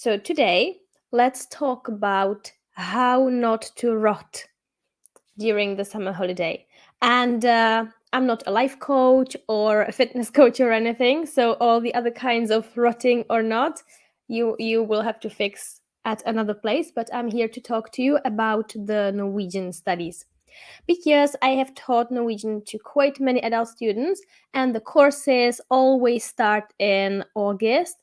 So today, let's talk about how not to rot during the summer holiday. And I'm not a life coach or a fitness coach or anything, so all the other kinds of rotting or not, you will have to fix at another place. But I'm here to talk to you about the Norwegian studies because I have taught Norwegian to quite many adult students, and the courses always start in August,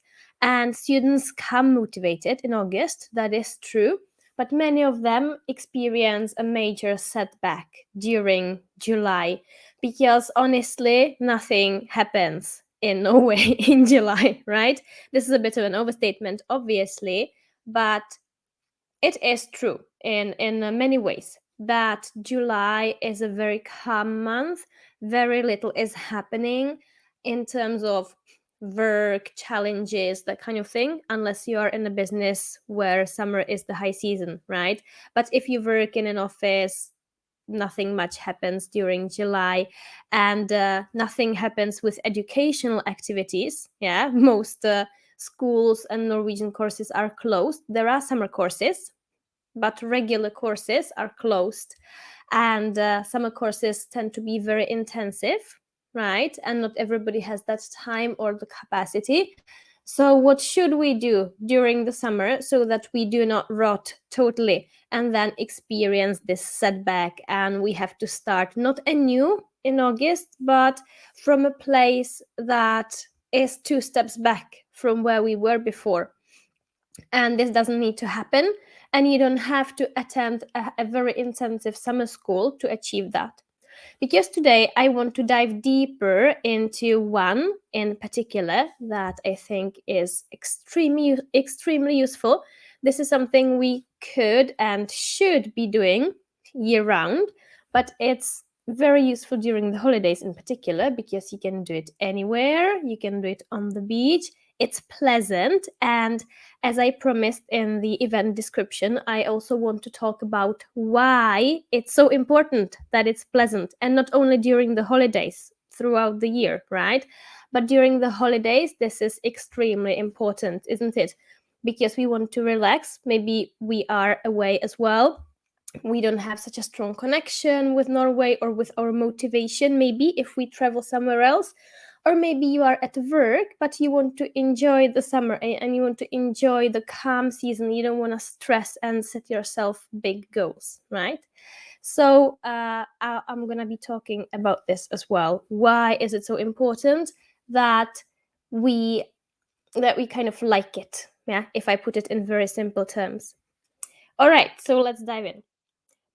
and students come motivated in August. That is true. But many of them experience a major setback during July because honestly, nothing happens in Norway in July, right? This is a bit of an overstatement, obviously, but it is true in many ways that July is a very calm month. Very little is happening in terms of work, challenges, that kind of thing, unless you are in a business where summer is the high season, right? But if you work in an office, nothing much happens during July, and nothing happens with educational activities. Yeah, most schools and Norwegian courses are closed. There are summer courses, but regular courses are closed, and summer courses tend to be very intensive, right? And not everybody has that time or the capacity. So what should we do during the summer so that we do not rot totally and then experience this setback, and we have to start not anew in August, but from a place that is 2 steps back from where we were before? And this doesn't need to happen, and you don't have to attend a very intensive summer school to achieve that. Because today I want to dive deeper into one in particular that I think is extremely useful. This is something we could and should be doing year round, but it's very useful during the holidays in particular because you can do it anywhere. You can do it on the beach. It's pleasant, and as I promised in the event description, I also want to talk about why it's so important that it's pleasant, and not only during the holidays, throughout the year, right? But during the holidays, this is extremely important, isn't it? Because we want to relax. Maybe we are away as well. We don't have such a strong connection with Norway or with our motivation, maybe if we travel somewhere else. Or maybe you are at work, but you want to enjoy the summer and you want to enjoy the calm season. You don't want to stress and set yourself big goals, right? So I'm going to be talking about this as well. Why is it so important that we kind of like it? Yeah, if I put it in very simple terms. All right, so let's dive in.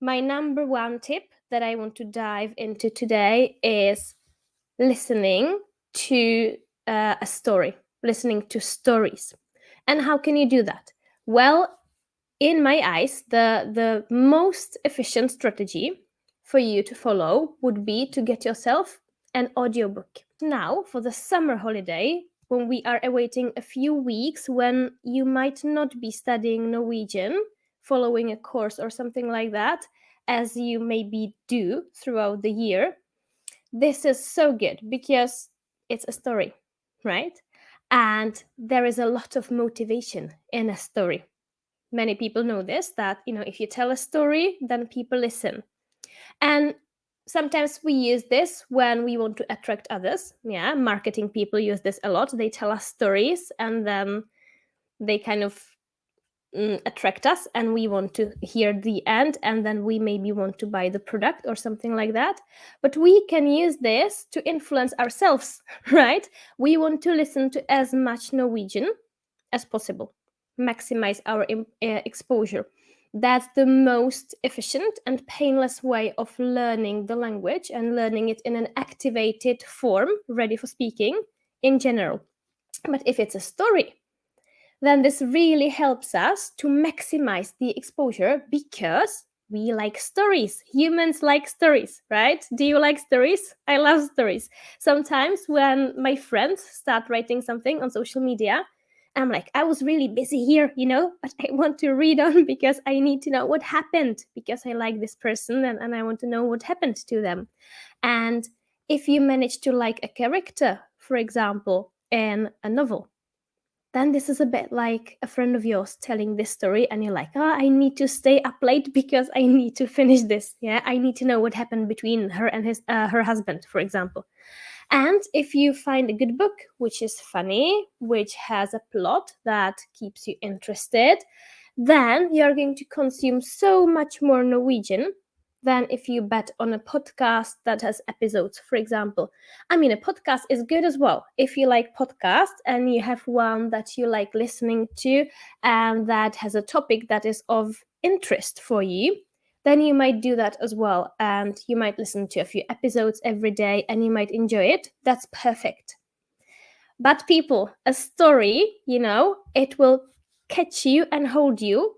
My number one tip that I want to dive into today is listening to a story, listening to stories. And how can you do that? Well, in my eyes, the most efficient strategy for you to follow would be to get yourself an audiobook. Now, for the summer holiday, when we are awaiting a few weeks when you might not be studying Norwegian, following a course or something like that, as you maybe do throughout the year, this is so good because it's a story, right? And there is a lot of motivation in a story. Many people know this, that if you tell a story, then people listen. And sometimes we use this when we want to attract others. Yeah, marketing people use this a lot. They tell us stories and then they kind of attract us, and we want to hear the end, and then we maybe want to buy the product or something like that. But we can use this to influence ourselves, right? We want to listen to as much Norwegian as possible, maximize our exposure. That's the most efficient and painless way of learning the language and learning it in an activated form, ready for speaking in general. But if it's a story, then this really helps us to maximize the exposure because we like stories. Humans like stories, right? Do you like stories? I love stories. Sometimes when my friends start writing something on social media, I'm like, I was really busy here, but I want to read on because I need to know what happened, because I like this person and I want to know what happened to them. And if you manage to like a character, for example, in a novel, then this is a bit like a friend of yours telling this story, and you're like, oh, I need to stay up late because I need to finish this. Yeah, I need to know what happened between her and her husband, for example. And if you find a good book which is funny, which has a plot that keeps you interested, then you're going to consume so much more Norwegian than if you bet on a podcast that has episodes, for example. I mean, a podcast is good as well. If you like podcasts and you have one that you like listening to and that has a topic that is of interest for you, then you might do that as well. And you might listen to a few episodes every day and you might enjoy it. That's perfect. But people, a story, it will catch you and hold you.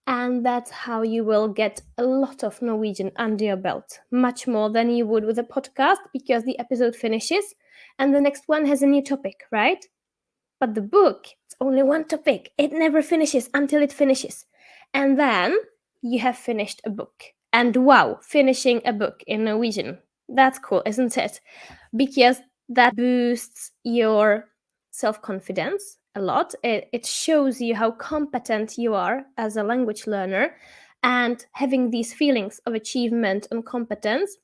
And that's how you will get a lot of Norwegian under your belt, much more than you would with a podcast, because the episode finishes and the next one has a new topic, right? But the book, it's only one topic. It never finishes until it finishes. And then you have finished a book. And wow, finishing a book in Norwegian. That's cool, isn't it? Because that boosts your self confidence a lot. It shows you how competent you are as a language learner. And having these feelings of achievement and competence,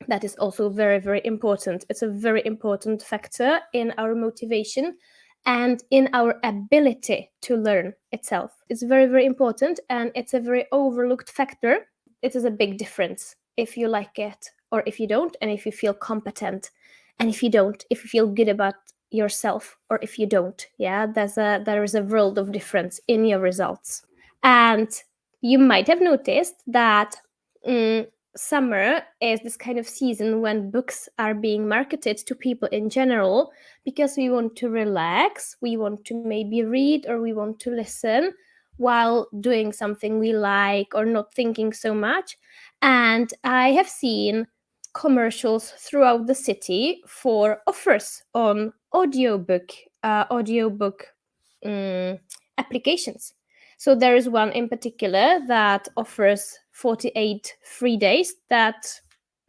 that is also very, very important. It's a very important factor in our motivation and in our ability to learn itself. It's very, very important, and it's a very overlooked factor. It is a big difference if you like it or if you don't, and if you feel competent, and if you don't, if you feel good about yourself or if you don't. Yeah, there is a world of difference in your results. And you might have noticed that summer is this kind of season when books are being marketed to people in general, because we want to relax, we want to maybe read, or we want to listen while doing something we like or not thinking so much. And I have seen commercials throughout the city for offers on audiobook applications. So there is one in particular that offers 48 free days that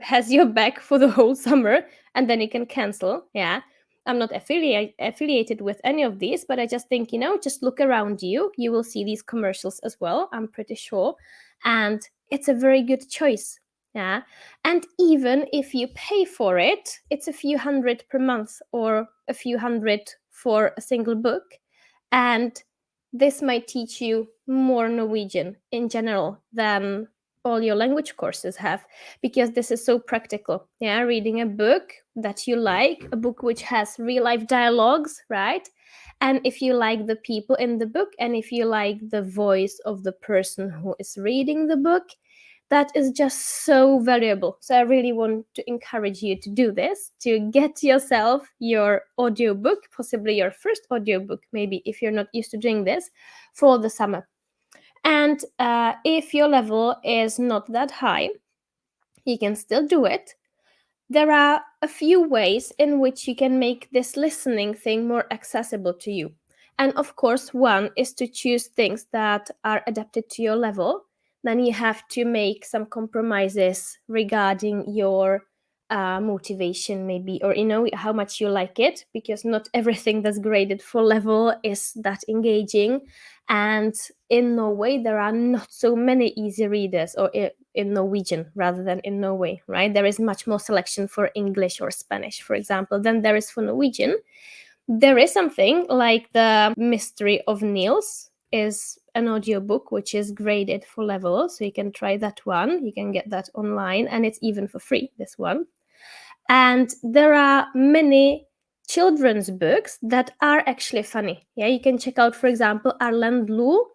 has your back for the whole summer, and then you can cancel. Yeah. I'm not affiliated with any of these, but I just think, just look around you. You will see these commercials as well, I'm pretty sure. And it's a very good choice. Yeah. And even if you pay for it, it's a few hundred per month or a few hundred for a single book. And this might teach you more Norwegian in general than all your language courses have, because this is so practical. Yeah, reading a book that you like, a book which has real life dialogues, right? And if you like the people in the book, and if you like the voice of the person who is reading the book, that is just so valuable. So I really want to encourage you to do this, to get yourself your audiobook, possibly your first audiobook, maybe if you're not used to doing this, for the summer. And if your level is not that high, you can still do it. There are a few ways in which you can make this listening thing more accessible to you. And of course, one is to choose things that are adapted to your level. Then you have to make some compromises regarding your motivation, maybe, or how much you like it, because not everything that's graded for level is that engaging. And in Norway, there are not so many easy readers, or in Norwegian rather than in Norway, right? There is much more selection for English or Spanish, for example, than there is for Norwegian. There is something like The Mystery of Niels is an audiobook which is graded for level, so you can try that one. You can get that online, and it's even for free, this one. And there are many children's books that are actually funny. Yeah, you can check out, for example, Erlend Loe.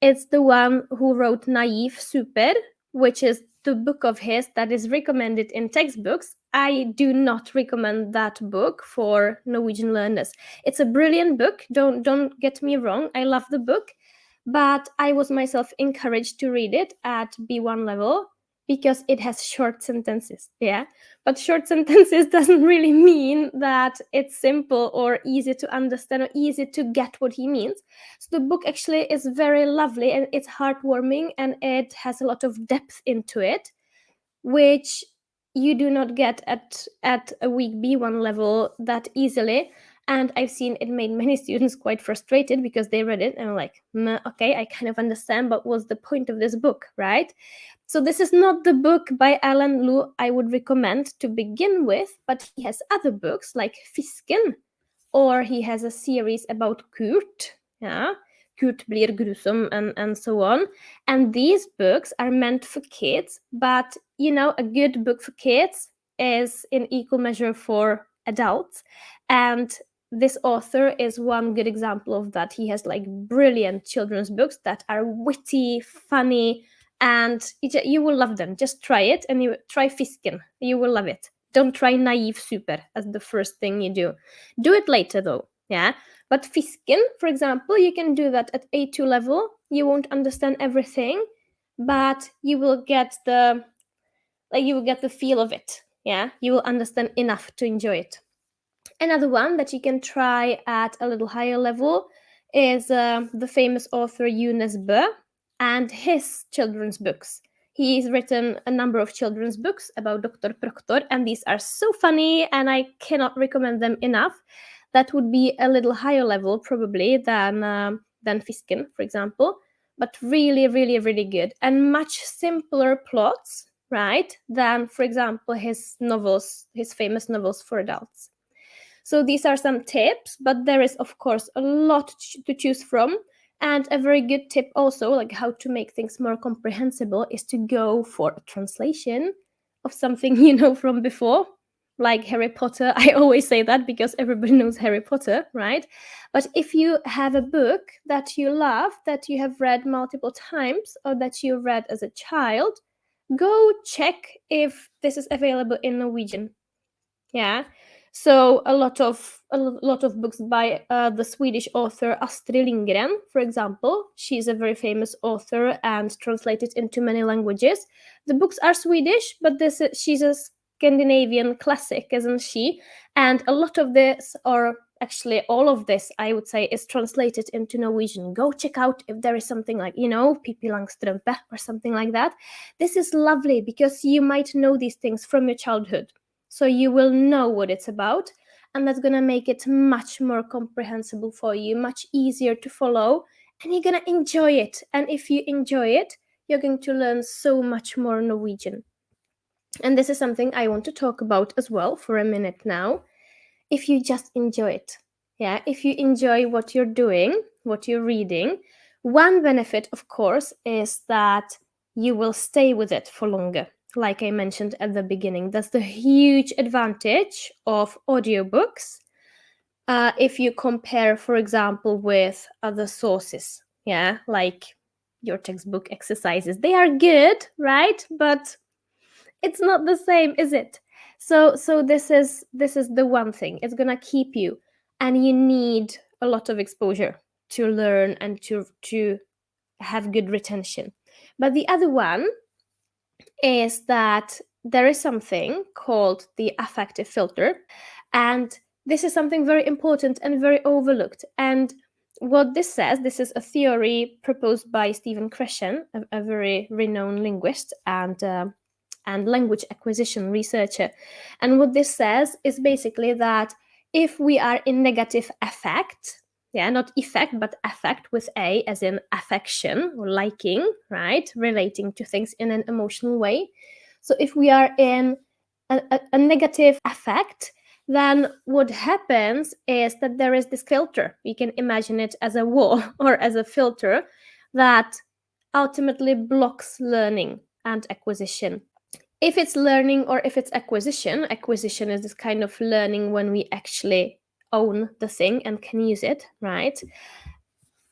It's the one who wrote Naiv Super, which is the book of his that is recommended in textbooks. I do not recommend that book for Norwegian learners. It's a brilliant book. Don't get me wrong. I love the book, but I was myself encouraged to read it at B1 level because it has short sentences. Yeah, but short sentences doesn't really mean that it's simple or easy to understand or easy to get what he means. So the book actually is very lovely, and it's heartwarming, and it has a lot of depth into it, which you do not get at a weak B1 level that easily. And I've seen it made many students quite frustrated because they read it and were like, okay, I kind of understand, but what's the point of this book, right? So this is not the book by Alan Lu I would recommend to begin with, but he has other books like Fisken, or he has a series about Kurt. Yeah, Kurt blir grusom, and so on. And these books are meant for kids, but a good book for kids is in equal measure for adults. And this author is one good example of that. He has like brilliant children's books that are witty, funny, and you will love them. Just try it, and you try Fisken. You will love it. Don't try Naiv Super as the first thing you do. Do it later though, yeah. But Fisken, for example, you can do that at A2 level. You won't understand everything, but you will get the feel of it. Yeah, you will understand enough to enjoy it. Another one that you can try at a little higher level is the famous author Younes Bø and his children's books. He's written a number of children's books about Dr. Proctor, and these are so funny, and I cannot recommend them enough. That would be a little higher level probably than Fisken, for example, but really, really, really good, and much simpler plots, right, than, for example, his novels, his famous novels for adults. So these are some tips, but there is, of course, a lot to choose from. And a very good tip also, like how to make things more comprehensible, is to go for a translation of something you know from before, like Harry Potter. I always say that because everybody knows Harry Potter, right? But if you have a book that you love, that you have read multiple times, or that you read as a child, go check if this is available in Norwegian. Yeah. So a lot of books by the Swedish author Astrid Lindgren, for example. She's a very famous author and translated into many languages. The books are Swedish, but she's a Scandinavian classic, isn't she? And a lot of this, or actually all of this, I would say, is translated into Norwegian. Go check out if there is something like, Pippi Langstrømpe or something like that. This is lovely because you might know these things from your childhood. So you will know what it's about, and that's going to make it much more comprehensible for you, much easier to follow, and you're going to enjoy it. And if you enjoy it, you're going to learn so much more Norwegian. And this is something I want to talk about as well for a minute now. If you just enjoy it, yeah, if you enjoy what you're doing, what you're reading, one benefit, of course, is that you will stay with it for longer. Like I mentioned at the beginning, that's the huge advantage of audiobooks. If you compare, for example, with other sources, yeah, like your textbook exercises, they are good, right? But it's not the same, is it? So this is the one thing. It's gonna keep you, and you need a lot of exposure to learn and to have good retention. But the other one is that there is something called the affective filter, and this is something very important and very overlooked. And what this says, this is a theory proposed by Stephen Krashen, a very renowned linguist and language acquisition researcher. And what this says is basically that if we are in negative affect, yeah, not effect, but affect with A, as in affection or liking, right? Relating to things in an emotional way. So if we are in a negative affect, then what happens is that there is this filter. You can imagine it as a wall or as a filter that ultimately blocks learning and acquisition. If it's learning or if it's acquisition is this kind of learning when we actually own the thing and can use it, right?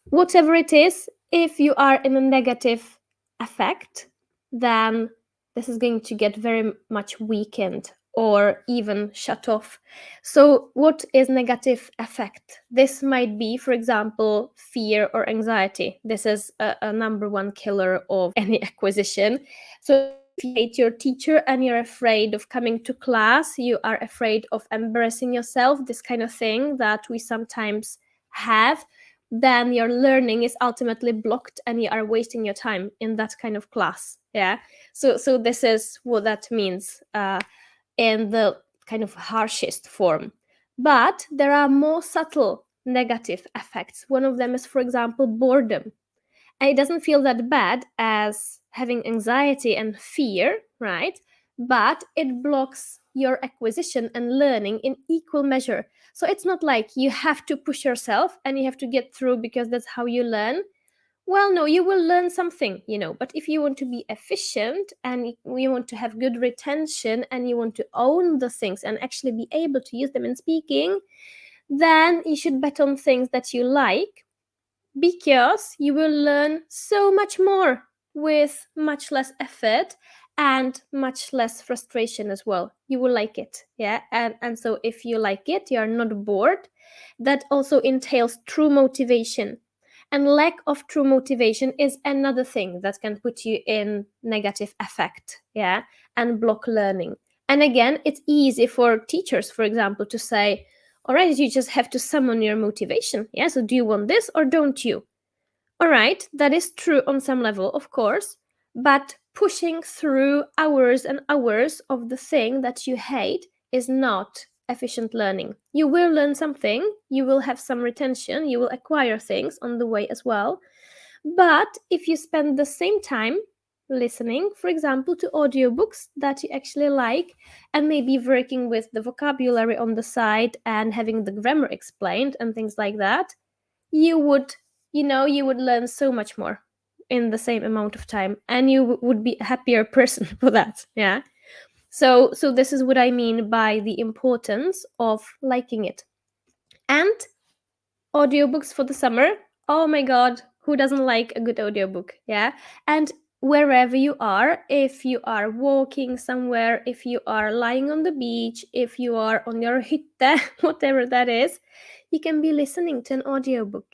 Whatever it is, if you are in a negative affect, then this is going to get very much weakened or even shut off. So what is negative affect? This might be, for example, fear or anxiety. This is a number one killer of any acquisition. So if you hate your teacher and you're afraid of coming to class, you are afraid of embarrassing yourself, this kind of thing that we sometimes have, then your learning is ultimately blocked and you are wasting your time in that kind of class. Yeah. So this is what that means in the kind of harshest form. But there are more subtle negative effects. One of them is, for example, boredom. And it doesn't feel that bad as having anxiety and fear, right? But it blocks your acquisition and learning in equal measure. So it's not like you have to push yourself and you have to get through because that's how you learn. Well, no, you will learn something, but if you want to be efficient and you want to have good retention and you want to own the things and actually be able to use them in speaking, then you should bet on things that you like, because you will learn so much more with much less effort and much less frustration as well. You will like it, yeah? And so if you like it, you are not bored. That also entails true motivation. And lack of true motivation is another thing that can put you in negative effect, yeah, and block learning. And again, it's easy for teachers, for example, to say, all right, you just have to summon your motivation. Yeah, so do you want this or don't you? All right, that is true on some level, of course, but pushing through hours and hours of the thing that you hate is not efficient learning. You will learn something, you will have some retention, you will acquire things on the way as well. But if you spend the same time listening, for example, to audiobooks that you actually like, and maybe working with the vocabulary on the side and having the grammar explained and things like that, you would, you would learn so much more in the same amount of time, and you would be a happier person for that. Yeah. So this is what I mean by the importance of liking it. And audiobooks for the summer. Oh my god, who doesn't like a good audiobook? Yeah. And wherever you are, if you are walking somewhere, if you are lying on the beach, if you are on your hytte, whatever that is, you can be listening to an audiobook.